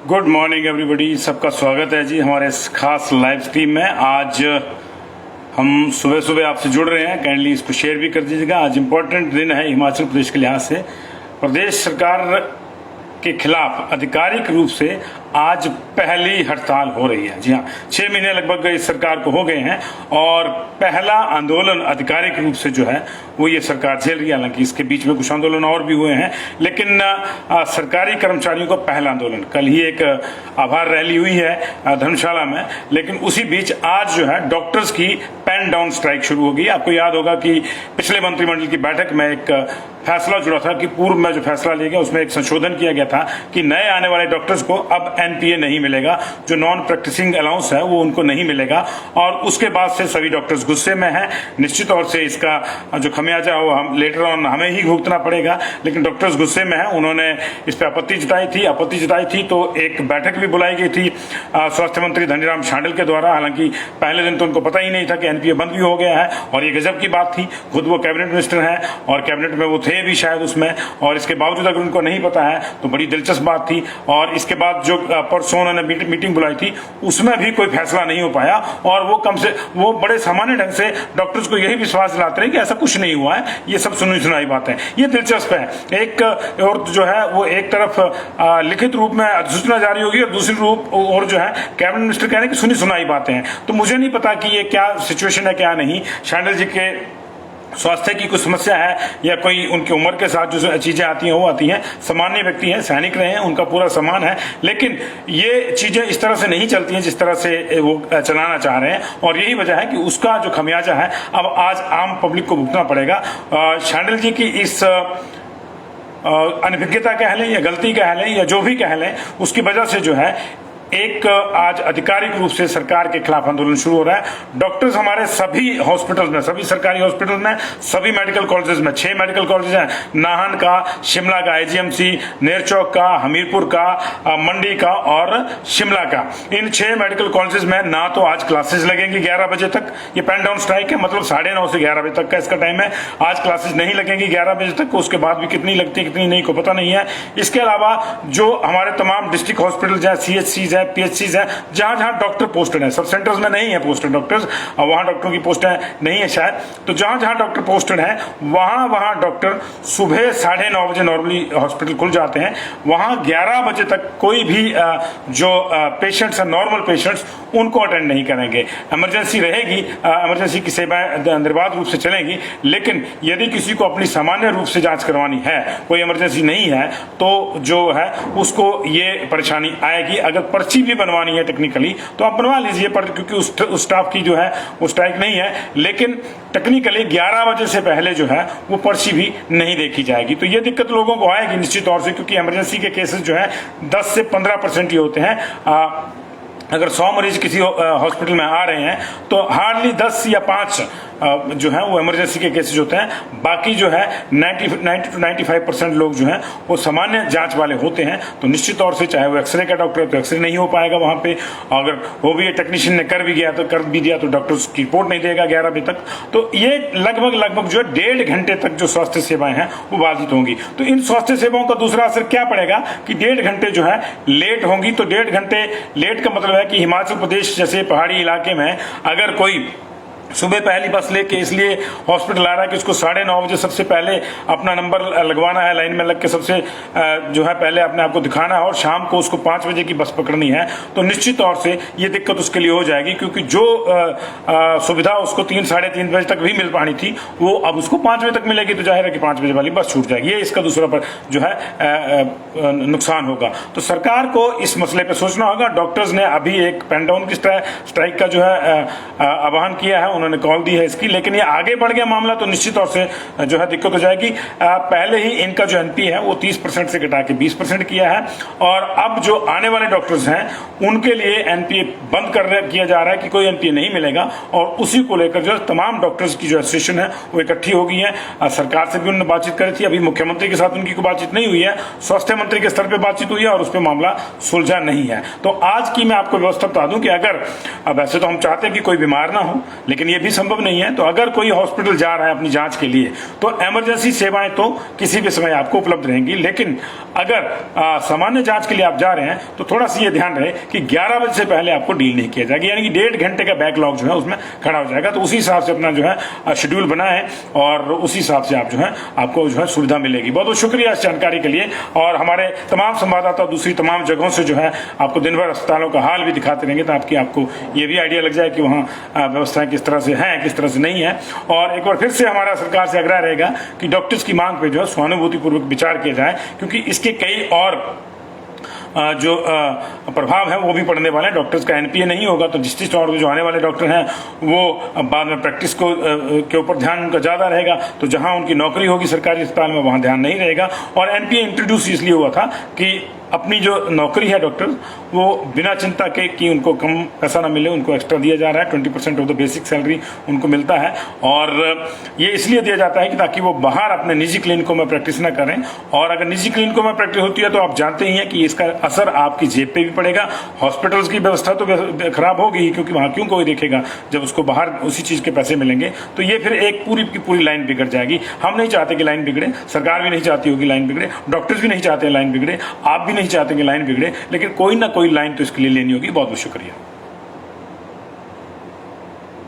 Good morning everybody, सबका स्वागत है जी हमारे इस खास लाइव स्ट्रीम में। आज हम सुबह सुबह आपसे जुड़ रहे हैं, काइंडली इसको शेयर भी कर दीजिएगा। आज इम्पोर्टेंट दिन है हिमाचल प्रदेश के लिहाज से। प्रदेश सरकार के खिलाफ आधिकारिक रूप से आज पहली हड़ताल हो रही है। जी हाँ, 6 महीने लगभग इस सरकार को हो गए हैं और पहला आंदोलन आधिकारिक रूप से जो है वो ये सरकार झेल रही है। हालांकि इसके बीच में कुछ आंदोलन और भी हुए हैं, लेकिन सरकारी कर्मचारियों का पहला आंदोलन, कल ही एक आभार रैली हुई है धर्मशाला में, लेकिन उसी बीच आज जो है डॉक्टर्स की पेन डाउन स्ट्राइक शुरू होगी। आपको याद होगा कि पिछले मंत्रिमंडल की बैठक में एक फैसला जुड़ा था कि पूर्व में जो फैसला लिया गया उसमें एक संशोधन किया गया था कि नए आने वाले डॉक्टर्स को अब एनपीए नहीं मिलेगा, जो नॉन प्रैक्टिसिंग अलाउंस है वो उनको नहीं मिलेगा। और उसके बाद से सभी डॉक्टर्स गुस्से में हैं। निश्चित तौर से इसका जो खमियाजा हो हम लेटर ऑन हमें ही भुगतना पड़ेगा, लेकिन डॉक्टर्स गुस्से में हैं। उन्होंने इस पर आपत्ति जताई थी तो एक बैठक भी बुलाई गई थी स्वास्थ्य मंत्री धनीराम शांडिल के द्वारा। हालांकि पहले दिन तो उनको पता ही नहीं था कि एनपीए बंद भी हो गया है और ये गजब की बात थी। खुद वो कैबिनेट मिनिस्टर हैं और कैबिनेट में वो थे भी शायद उसमें, और इसके बावजूद अगर उनको नहीं पता है तो बड़ी दिलचस्प बात थी। और इसके बाद जो परसों उन्होंने मीटिंग बुलाई थी उसमें भी कोई फैसला नहीं हो पाया और वो बड़े सामान्य ढंग से डॉक्टर्स को यही विश्वास दिलाते रहे कि ऐसा कुछ नहीं हुआ है, ये सब सुनी सुनाई बातें। ये दिलचस्प है। एक और जो है वो एक तरफ लिखित रूप में अधिसूचना जारी होगी और दूसरी रूप और जो है कैबिनेट मिनिस्टर कह रहे हैं कि सुनी सुनाई बातें हैं। तो मुझे नहीं पता कि ये क्या सिचुएशन है क्या नहीं। शांडिल जी के स्वास्थ्य की कोई समस्या है या कोई उनकी उम्र के साथ जो चीजें आती हैं वो आती हैं। सामान्य व्यक्ति हैं, सैनिक रहे हैं, उनका पूरा सम्मान है, लेकिन ये चीजें इस तरह से नहीं चलती हैं जिस तरह से वो चलाना चाह रहे हैं। और यही वजह है कि उसका जो खमियाजा है अब आज आम पब्लिक को भुगतना पड़ेगा। शांडिल जी की इस अनभिज्ञता कह लें या गलती कह लें या जो भी कह लें, उसकी वजह से जो है एक आज आधिकारिक रूप से सरकार के खिलाफ आंदोलन शुरू हो रहा है। डॉक्टर्स हमारे सभी हॉस्पिटल्स में, सभी सरकारी हॉस्पिटल में, सभी मेडिकल कॉलेजेस में, 6 मेडिकल कॉलेज हैं, नाहन का, शिमला का आईजीएमसी, नेरचौक का, हमीरपुर का, मंडी का और शिमला का। इन 6 मेडिकल कॉलेजेस में ना तो आज क्लासेस लगेंगी 11 बजे तक। ये पेन डाउन स्ट्राइक है, मतलब 9:30 से 11 बजे तक का इसका टाइम है। आज क्लासेस नहीं लगेंगी 11 बजे तक, उसके बाद भी कितनी लगती है कितनी नहीं को पता नहीं है। इसके अलावा जो हमारे तमाम डिस्ट्रिक्ट हॉस्पिटल हैं, सीएचसी है, पीएचसी है, जहां जहां डॉक्टर पोस्टेड है, सब सेंटर्स में नहीं है पोस्टेड डॉक्टर्स, वहां डॉक्टरों की पोस्टें नहीं है शायद, तो जहां जहां डॉक्टर पोस्टेड है वहां डॉक्टर सुबह 9:30 बजे नॉर्मली हॉस्पिटल खुल जाते हैं, वहां 11 बजे तक कोई भी जो पेशेंट्स हैं, नॉर्मल पेशेंट्स, उनको अटेंड नहीं करेंगे। इमरजेंसी रहेगी, इमरजेंसी की सेवाएं निर्बाध रूप से चलेंगी, लेकिन यदि किसी को अपनी सामान्य रूप से जांच करवानी है, कोई इमरजेंसी नहीं है, तो जो है उसको ये परेशानी आएगी। अगर पर्ची भी बनवानी है टेक्निकली तो आप बनवा लीजिए, पर क्योंकि उस स्टाफ की जो है वो स्ट्राइक नहीं है, लेकिन टेक्निकली 11 बजे से पहले जो है वो पर्ची भी नहीं देखी जाएगी। तो ये दिक्कत लोगों को आएगी निश्चित तौर से, क्योंकि इमरजेंसी के केसेस जो है 10 से 15% ही होते हैं। अगर 100 मरीज किसी हॉस्पिटल में आ रहे हैं तो हार्डली 10 या 5 जो है वो इमरजेंसी के केसेस होते हैं। बाकी जो है 90 to 95% लोग जो हैं वो सामान्य जांच वाले होते हैं। तो निश्चित तौर से चाहे वो एक्सरे का डॉक्टर है तो एक्सरे नहीं हो पाएगा वहां पे, अगर वो भी टेक्नीशियन ने कर भी दिया तो डॉक्टर की रिपोर्ट नहीं देगा 11 बजे तक। तो ये लगभग जो है 1.5 घंटे तक जो स्वास्थ्य सेवाएं हैं वो बाधित होंगी। तो इन स्वास्थ्य सेवाओं का दूसरा असर क्या पड़ेगा कि 1.5 घंटे जो है लेट होंगी। तो 1.5 घंटे लेट का मतलब है कि हिमाचल प्रदेश जैसे पहाड़ी इलाके में अगर कोई सुबह पहली बस लेके इसलिए हॉस्पिटल आ रहा है कि उसको 9:30 बजे सबसे पहले अपना नंबर लगवाना है, लाइन में लग के सबसे जो है पहले अपने आप को दिखाना है और शाम को उसको 5 बजे की बस पकड़नी है, तो निश्चित तौर से ये दिक्कत उसके लिए हो जाएगी। क्योंकि जो सुविधा उसको 3 साढ़े 3 बजे तक भी मिल पानी थी वो अब उसको 5 बजे तक मिलेगी, तो जाहिर है कि 5 बजे वाली बस छूट जाएगी। ये इसका दूसरा पर जो है नुकसान होगा। तो सरकार को इस मसले पर सोचना होगा। डॉक्टर्स ने अभी एक पेन डाउन की स्ट्राइक का जो है आह्वान किया है, उन्होंने कॉल दी है इसकी, लेकिन ये आगे बढ़ गया मामला तो निश्चित तौर से जो है दिक्कत हो जाएगी। पहले ही इनका जो एनपीए है वो 30% से घटा के 20% किया है और अब जो आने वाले डॉक्टर्स हैं उनके लिए एनपीए बंद किया जा रहा है कि कोई एनपीए नहीं मिलेगा। और उसी को लेकर जो तमाम डॉक्टर्स की जो एसोसिएशन है वो इकट्ठी हो गई है। सरकार से भी उन्होंने बातचीत करी थी, अभी मुख्यमंत्री के साथ उनकी कोई बातचीत नहीं हुई है, स्वास्थ्य मंत्री के स्तर पर बातचीत हुई है और उस पर मामला सुलझा नहीं है। तो आज की मैं आपको व्यवस्था बता दूं कि अगर वैसे तो हम चाहते हैं कि कोई बीमार ना हो, लेकिन लेकिन ये भी संभव नहीं है। तो अगर कोई हॉस्पिटल जा रहा है अपनी जांच के लिए तो इमरजेंसी सेवाएं तो किसी भी समय आपको उपलब्ध रहेंगी, लेकिन अगर सामान्य जांच के लिए आप जा रहे हैं तो थोड़ा सा ये ध्यान रहे कि 11 बजे से पहले आपको डील नहीं किया जाएगा, यानी कि 1.5 घंटे का बैकलॉग जो है उसमें खड़ा हो जाएगा। तो उसी हिसाब से अपना जो है शेड्यूल बनाएं और उसी हिसाब से आप जो है आपको जो है सुविधा मिलेगी। बहुत बहुत शुक्रिया इस जानकारी के लिए, और हमारे तमाम संवाददाता दूसरी तमाम जगहों से जो है आपको दिन भर अस्पतालों का हाल भी दिखाते रहेंगे, ताकि आपको ये भी आइडिया लग जाए कि वहाँ व्यवस्थाएं किस तरह से हैं, किस तरह से नहीं है। और एक बार फिर से हमारा सरकार से आग्रह रहेगा कि डॉक्टर्स की मांग पे जो है सहानुभूतिपूर्वक विचार किया जाए, क्योंकि इसके कई और जो प्रभाव है वो भी पड़ने वाले हैं। डॉक्टर्स का एनपीए नहीं होगा तो डिस्ट्रिक्ट और जो आने वाले डॉक्टर हैं वो बाद में प्रैक्टिस को के ऊपर ध्यान उनका ज़्यादा रहेगा, तो जहां उनकी नौकरी होगी सरकारी अस्पताल में वहां ध्यान नहीं रहेगा। और एनपीए इंट्रोड्यूस इसलिए हुआ था कि अपनी जो नौकरी है डॉक्टर वो बिना चिंता के कि उनको कम पैसा ना मिले, उनको एक्स्ट्रा दिया जा रहा है, 20% ऑफ द बेसिक सैलरी उनको मिलता है। और ये इसलिए दिया जाता है कि ताकि वो बाहर अपने निजी क्लिनिकों में प्रैक्टिस ना करें। और अगर निजी क्लिनिकों में प्रैक्टिस होती है तो आप जानते ही हैं कि इसका असर आपकी जेब पे भी पड़ेगा। हॉस्पिटल्स की व्यवस्था तो खराब होगी ही, क्योंकि वहां क्यों कोई देखेगा जब उसको बाहर उसी चीज के पैसे मिलेंगे। तो ये फिर एक पूरी की पूरी लाइन बिगड़ जाएगी। हम नहीं चाहते कि लाइन बिगड़े, सरकार भी नहीं चाहती होगी लाइन बिगड़े, डॉक्टर्स भी नहीं चाहते लाइन बिगड़े, आप भी नहीं चाहते कि लाइन बिगड़े, लेकिन कोई ना कोई लाइन तो इसके लिए लेनी होगी। बहुत बहुत शुक्रिया।